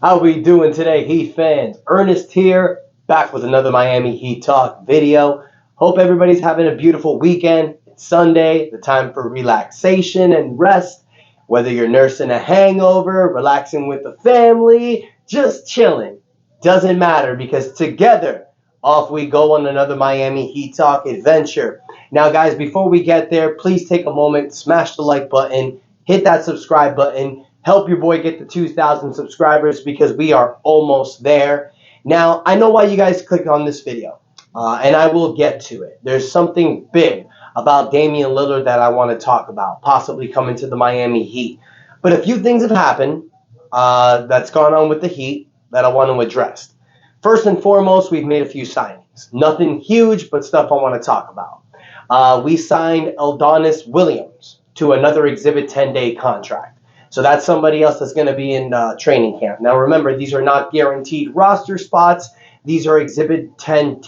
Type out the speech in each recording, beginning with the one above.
How we doing today, Heat fans? Ernest here, back with another Miami Heat Talk video. Hope everybody's having a beautiful weekend. It's Sunday, the time for relaxation and rest. Whether you're nursing a hangover, relaxing with the family, just chilling. Doesn't matter because together, off we go on another Miami Heat Talk adventure. Now, guys, before we get there, please take a moment, smash the like button, hit that subscribe button. Help your boy get to 2,000 subscribers because we are almost there. Now, I know why you guys clicked on this video, and I will get to it. There's something big about Damian Lillard that I want to talk about, possibly coming to the Miami Heat. But a few things have happened that's gone on with the Heat that I want to address. First and foremost, we've made a few signings. Nothing huge, but stuff I want to talk about. We signed Eldonis Williams to another Exhibit 10-day contract. So that's somebody else that's going to be in training camp. Now, remember, these are not guaranteed roster spots. These are Exhibit 10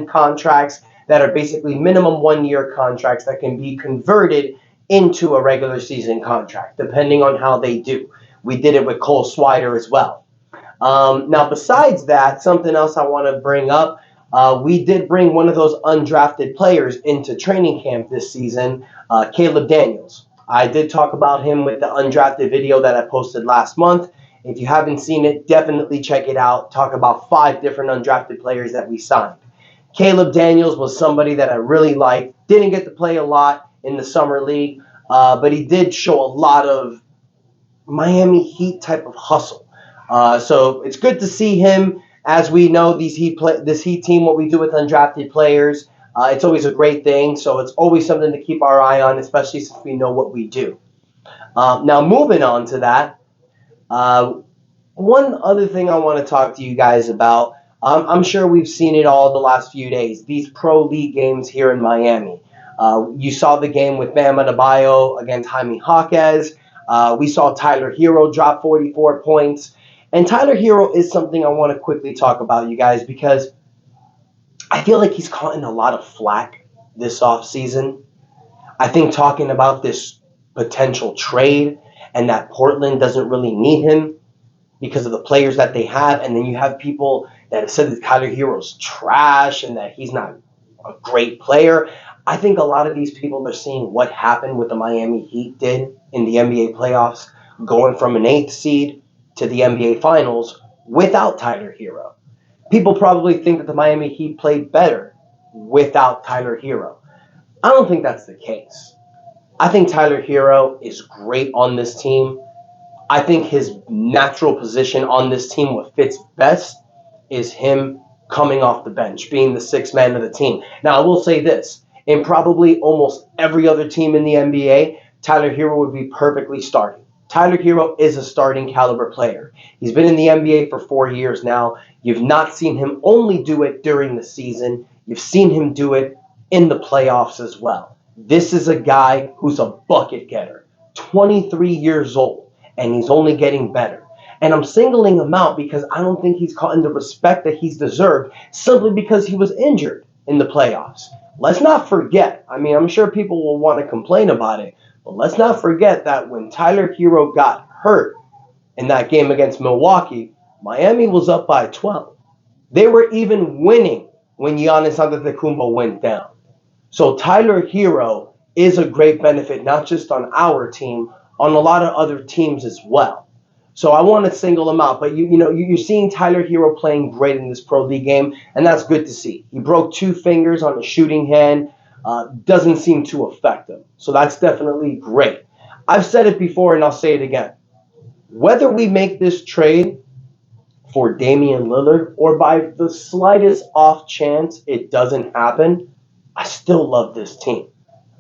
contracts that are basically minimum 1-year contracts that can be converted into a regular season contract, depending on how they do. We did it with Cole Swider as well. Now, besides that, something else I want to bring up, we did bring one of those undrafted players into training camp this season, Caleb Daniels. I did talk about him with the undrafted video that I posted last month. If you haven't seen it, definitely check it out. Talk about 5 different undrafted players that we signed. Caleb Daniels was somebody that I really liked. Didn't get to play a lot in the summer league, but he did show a lot of Miami Heat type of hustle. So it's good to see him. As we know, this Heat team, what we do with undrafted players, it's always a great thing. So it's always something to keep our eye on, especially since we know what we do. Now, moving on to that, one other thing I want to talk to you guys about, I'm sure we've seen it all the last few days, these pro league games here in Miami. You saw the game with Bam Adebayo against Jaime Jaquez. We saw Tyler Hero drop 44 points. And Tyler Hero is something I want to quickly talk about, you guys, because I feel like he's caught in a lot of flack this offseason. I think talking about this potential trade and that Portland doesn't really need him because of the players that they have. And then you have people that have said that Tyler Hero's trash and that he's not a great player. I think a lot of these people are seeing what happened with the Miami Heat did in the NBA playoffs, going from an 8th seed to the NBA Finals without Tyler Hero. People probably think that the Miami Heat played better without Tyler Hero. I don't think that's the case. I think Tyler Hero is great on this team. I think his natural position on this team, what fits best, is him coming off the bench, being the 6th man of the team. Now, I will say this. In probably almost every other team in the NBA, Tyler Hero would be perfectly starting. Tyler Hero is a starting caliber player. He's been in the NBA for 4 years now. You've not seen him only do it during the season. You've seen him do it in the playoffs as well. This is a guy who's a bucket getter, 23 years old, and he's only getting better. And I'm singling him out because I don't think he's gotten the respect that he's deserved simply because he was injured in the playoffs. Let's not forget, I'm sure people will want to complain about it, but let's not forget that when Tyler Hero got hurt in that game against Milwaukee, Miami was up by 12. They were even winning when Giannis Antetokounmpo went down. So Tyler Hero is a great benefit, not just on our team, on a lot of other teams as well. So I want to single him out. But you're seeing Tyler Hero playing great in this Pro League game, and that's good to see. He broke 2 fingers on a shooting hand. Doesn't seem to affect him. So that's definitely great. I've said it before, and I'll say it again. Whether we make this trade for Damian Lillard or by the slightest off chance it doesn't happen, I still love this team.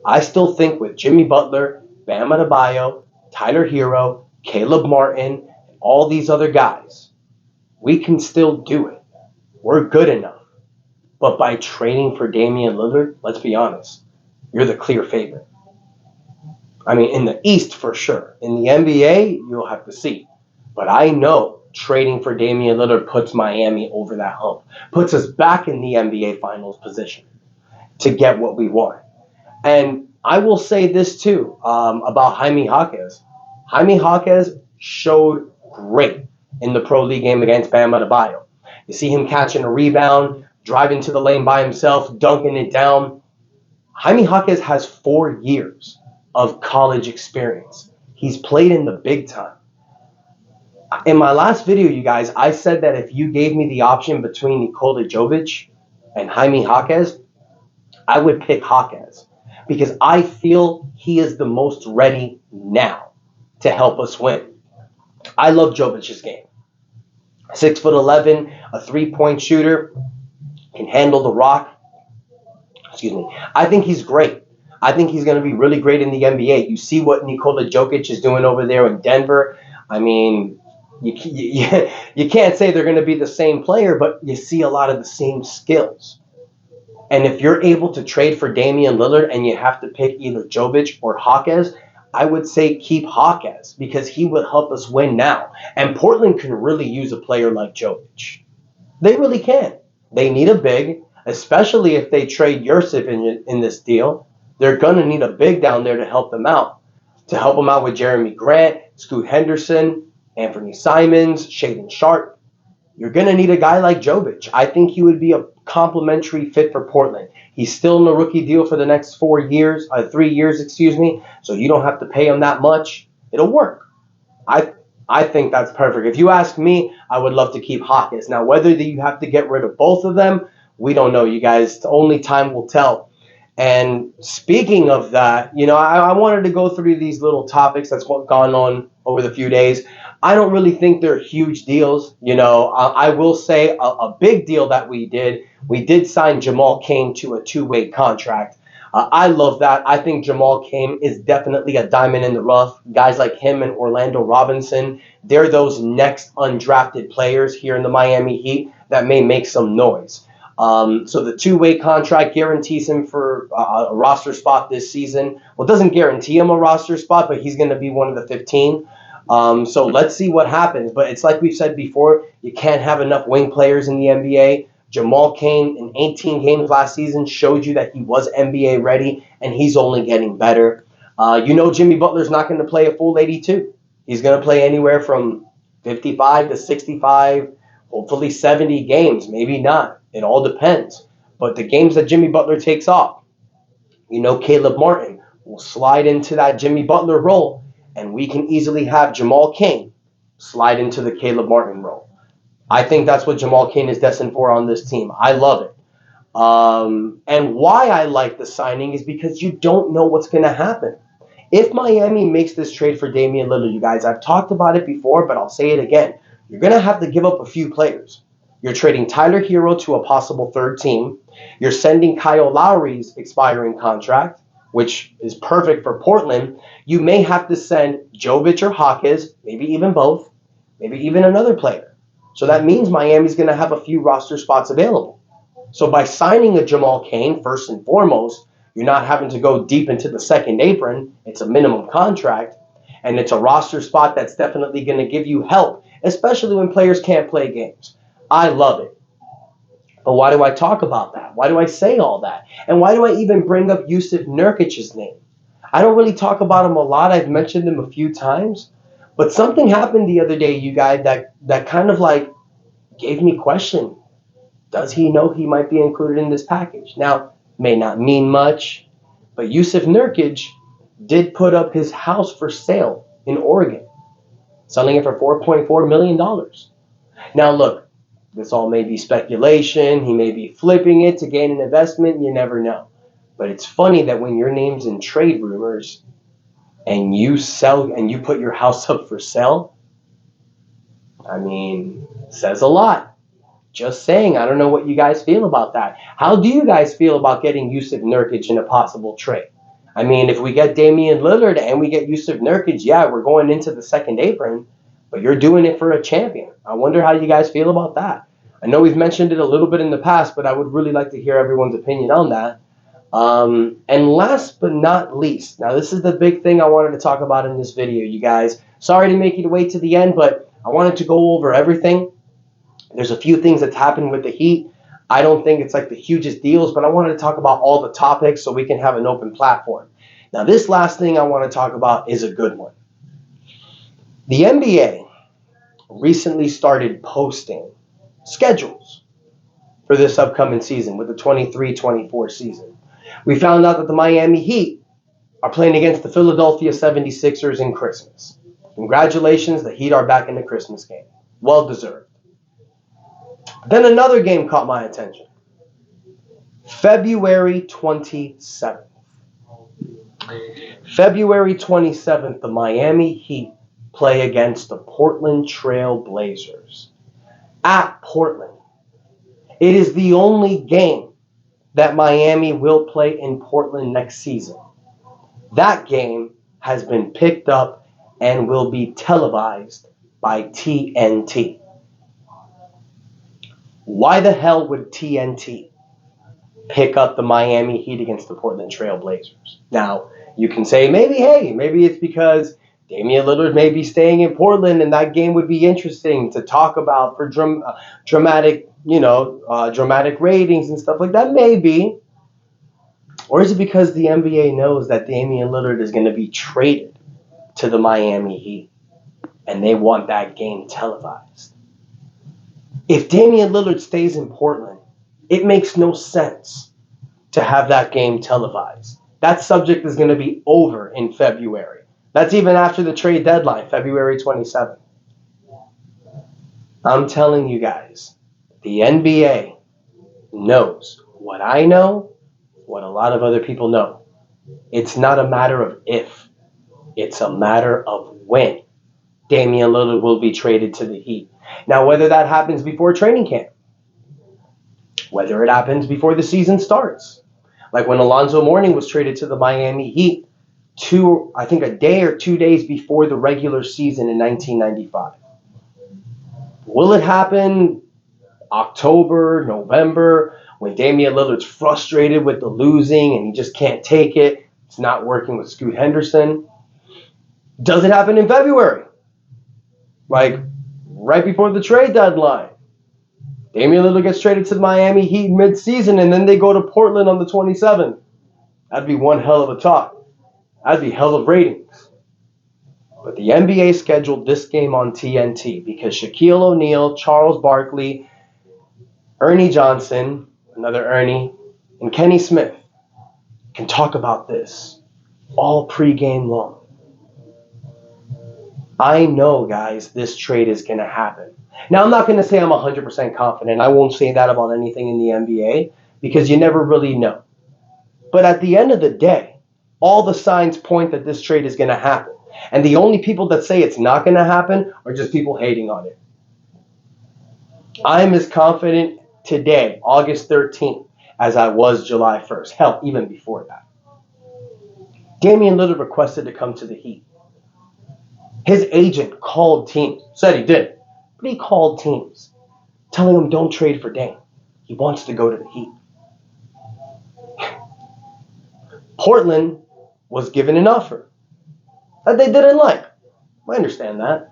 I still think with Jimmy Butler, Bam Adebayo, Tyler Hero, Caleb Martin, and all these other guys, we can still do it. We're good enough. But by trading for Damian Lillard, let's be honest, you're the clear favorite. In the East for sure. In the NBA, you'll have to see. But I know trading for Damian Lillard puts Miami over that hump. Puts us back in the NBA Finals position to get what we want. And I will say this too about Jaime Jaquez. Jaime Jaquez showed great in the Pro League game against Bam Adebayo. You see him catching a rebound, driving to the lane by himself, dunking it down. Jaime Jaquez has 4 years of college experience. He's played in the big time. In my last video, you guys, I said that if you gave me the option between Nikola Jovic and Jaime Jaquez, I would pick Jaquez because I feel he is the most ready now to help us win. I love Jovic's game. 6'11", a three-point shooter, can handle the rock. Excuse me. I think he's great. I think he's going to be really great in the NBA. You see what Nikola Jokic is doing over there in Denver. I mean, you can't say they're going to be the same player, but you see a lot of the same skills. And if you're able to trade for Damian Lillard and you have to pick either Jovic or Jaquez, I would say keep Jaquez because he would help us win now. And Portland can really use a player like Jovic. They really can. They need a big, especially if they trade Yusuf in this deal. They're going to need a big down there to help them out. To help them out with Jeremy Grant, Scoot Henderson, Anthony Simons, Shaedon Sharpe. You're going to need a guy like Jovic. I think he would be a complimentary fit for Portland. He's still in a rookie deal for the next 3 years, so you don't have to pay him that much. It'll work. I think that's perfect. If you ask me, I would love to keep Jaquez. Now, whether you have to get rid of both of them, we don't know, you guys. Only time will tell. And speaking of that, I wanted to go through these little topics that's gone on over the few days. I don't really think they're huge deals. I will say a big deal that we did sign Jamal Cain to a 2-way contract. I love that. I think Jamal Cain is definitely a diamond in the rough. Guys like him and Orlando Robinson, they're those next undrafted players here in the Miami Heat that may make some noise. So the 2-way contract guarantees him for a roster spot this season. Well, it doesn't guarantee him a roster spot, but he's going to be one of the 15. So let's see what happens. But it's like we've said before, you can't have enough wing players in the NBA. Jamal Cain in 18 games last season showed you that he was NBA ready, and he's only getting better. Jimmy Butler's not going to play a full 82. He's going to play anywhere from 55 to 65, hopefully 70 games, maybe not. It all depends. But the games that Jimmy Butler takes off, Caleb Martin will slide into that Jimmy Butler role, and we can easily have Jamal Cain slide into the Caleb Martin role. I think that's what Jamal Cain is destined for on this team. I love it. And why I like the signing is because you don't know what's going to happen. If Miami makes this trade for Damian Lillard, you guys, I've talked about it before, but I'll say it again. You're going to have to give up a few players. You're trading Tyler Hero to a possible third team. You're sending Kyle Lowry's expiring contract, which is perfect for Portland. You may have to send Jovic or Jaquez, maybe even both, maybe even another player. So that means Miami's going to have a few roster spots available. So by signing a Jamal Cain, first and foremost, you're not having to go deep into the second apron. It's a minimum contract, and it's a roster spot that's definitely going to give you help, especially when players can't play games. I love it. But why do I talk about that? Why do I say all that? And why do I even bring up Jusuf Nurkic's name? I don't really talk about him a lot. I've mentioned him a few times. But something happened the other day, you guys, that kind of like gave me question. Does he know he might be included in this package? Now, may not mean much, but Jusuf Nurkic did put up his house for sale in Oregon, selling it for $4.4 million. Now, look, this all may be speculation. He may be flipping it to gain an investment. You never know. But it's funny that when your name's in trade rumors and you sell and you put your house up for sale, says a lot. Just saying, I don't know what you guys feel about that. How do you guys feel about getting Jusuf Nurkic in a possible trade? If we get Damian Lillard and we get Jusuf Nurkic, yeah, we're going into the second apron, but you're doing it for a champion. I wonder how you guys feel about that. I know we've mentioned it a little bit in the past, but I would really like to hear everyone's opinion on that. And last but not least, now this is the big thing I wanted to talk about in this video, you guys. Sorry to make you wait to the end, but I wanted to go over everything. There's a few things that's happened with the Heat. I don't think it's like the hugest deals, but I wanted to talk about all the topics so we can have an open platform. Now, this last thing I want to talk about is a good one. The NBA recently started posting schedules for this upcoming season with the 23-24 season. We found out that the Miami Heat are playing against the Philadelphia 76ers in Christmas. Congratulations, the Heat are back in the Christmas game. Well deserved. Then another game caught my attention. February 27th. February 27th, the Miami Heat play against the Portland Trail Blazers at Portland. It is the only game that Miami will play in Portland next season. That game has been picked up and will be televised by TNT. Why the hell would TNT pick up the Miami Heat against the Portland Trail Blazers? Now, you can say maybe it's because Damian Lillard may be staying in Portland and that game would be interesting to talk about for dramatic ratings and stuff like that. Maybe. Or is it because the NBA knows that Damian Lillard is going to be traded to the Miami Heat and they want that game televised? If Damian Lillard stays in Portland, it makes no sense to have that game televised. That subject is going to be over in February. That's even after the trade deadline, February 27th. I'm telling you guys, the NBA knows what I know, what a lot of other people know. It's not a matter of if. It's a matter of when Damian Lillard will be traded to the Heat. Now, whether that happens before training camp, whether it happens before the season starts, like when Alonzo Mourning was traded to the Miami Heat, a day or 2 days before the regular season in 1995. Will it happen October, November, when Damian Lillard's frustrated with the losing and he just can't take it? It's not working with Scoot Henderson. Does it happen in February? Like right before the trade deadline. Damian Lillard gets traded to the Miami Heat mid-season and then they go to Portland on the 27th. That'd be one hell of a talk. That'd be hell of ratings. But the NBA scheduled this game on TNT because Shaquille O'Neal, Charles Barkley, Ernie Johnson, another Ernie, and Kenny Smith can talk about this all pregame long. I know, guys, this trade is going to happen. Now, I'm not going to say I'm 100% confident. I won't say that about anything in the NBA because you never really know. But at the end of the day, all the signs point that this trade is going to happen. And the only people that say it's not going to happen are just people hating on it. I'm as confident today, August 13th, as I was July 1st. Hell, even before that. Damian Lillard requested to come to the Heat. His agent called teams. Said he did. But he called teams, telling them don't trade for Dame. He wants to go to the Heat. Portland was given an offer that they didn't like. I understand that.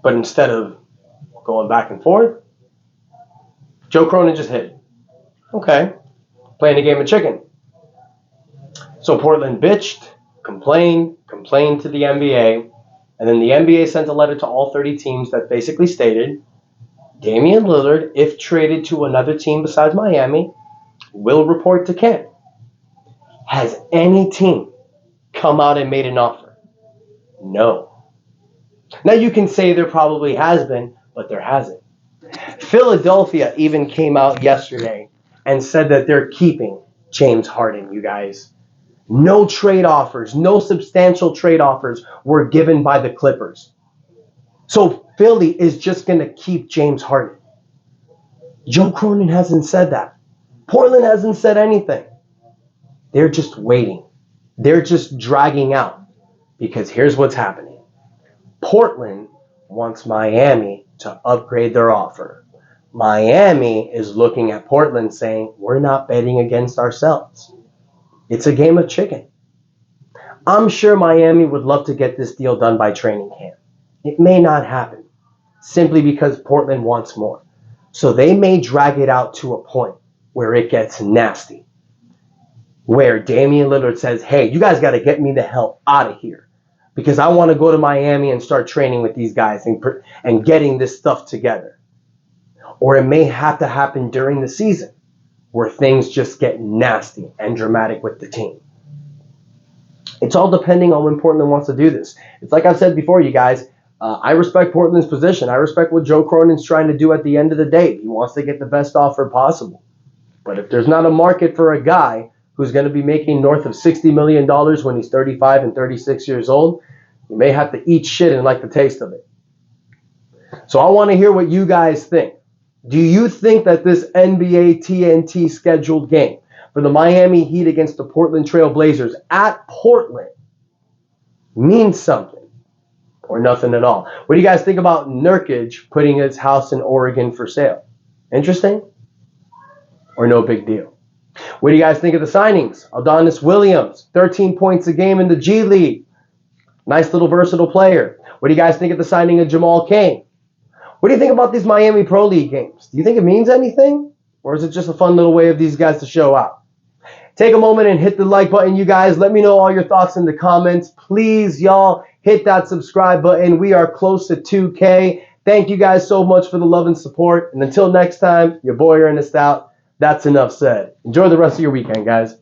But instead of going back and forth, Joe Cronin just hit. Okay. Playing a game of chicken. So Portland bitched, complained to the NBA, and then the NBA sent a letter to all 30 teams that basically stated, Damian Lillard, if traded to another team besides Miami, will report to camp. Has any team come out and made an offer? No. Now you can say there probably has been, but there hasn't. Philadelphia even came out yesterday and said that they're keeping James Harden, you guys. No trade offers, no substantial trade offers were given by the Clippers. So Philly is just going to keep James Harden. Joe Cronin hasn't said that. Portland hasn't said anything. They're just waiting. They're just dragging out. Because here's what's happening. Portland wants Miami to upgrade their offer. Miami is looking at Portland saying, we're not betting against ourselves. It's a game of chicken. I'm sure Miami would love to get this deal done by training camp. It may not happen, simply because Portland wants more. So they may drag it out to a point where it gets nasty. Where Damian Lillard says, hey, you guys got to get me the hell out of here. because I want to go to Miami and start training with these guys and getting this stuff together. Or it may have to happen during the season where things just get nasty and dramatic with the team. It's all depending on when Portland wants to do this. It's like I've said before, you guys, I respect Portland's position. I respect what Joe Cronin's trying to do at the end of the day. He wants to get the best offer possible. But if there's not a market for a guy who's going to be making north of $60 million when he's 35 and 36 years old, you may have to eat shit and like the taste of it. So I want to hear what you guys think. Do you think that this NBA TNT scheduled game for the Miami Heat against the Portland Trail Blazers at Portland means something or nothing at all? What do you guys think about Nurkic putting his house in Oregon for sale? Interesting or no big deal? What do you guys think of the signings? Adonis Williams, 13 points a game in the G League. Nice little versatile player. What do you guys think of the signing of Jamal Cain? What do you think about these Miami Pro League games? Do you think it means anything? Or is it just a fun little way of these guys to show out? Take a moment and hit the like button, you guys. Let me know all your thoughts in the comments. Please, y'all, hit that subscribe button. We are close to 2K. Thank you guys so much for the love and support. And until next time, your boy Ernest out. That's enough said. Enjoy the rest of your weekend, guys.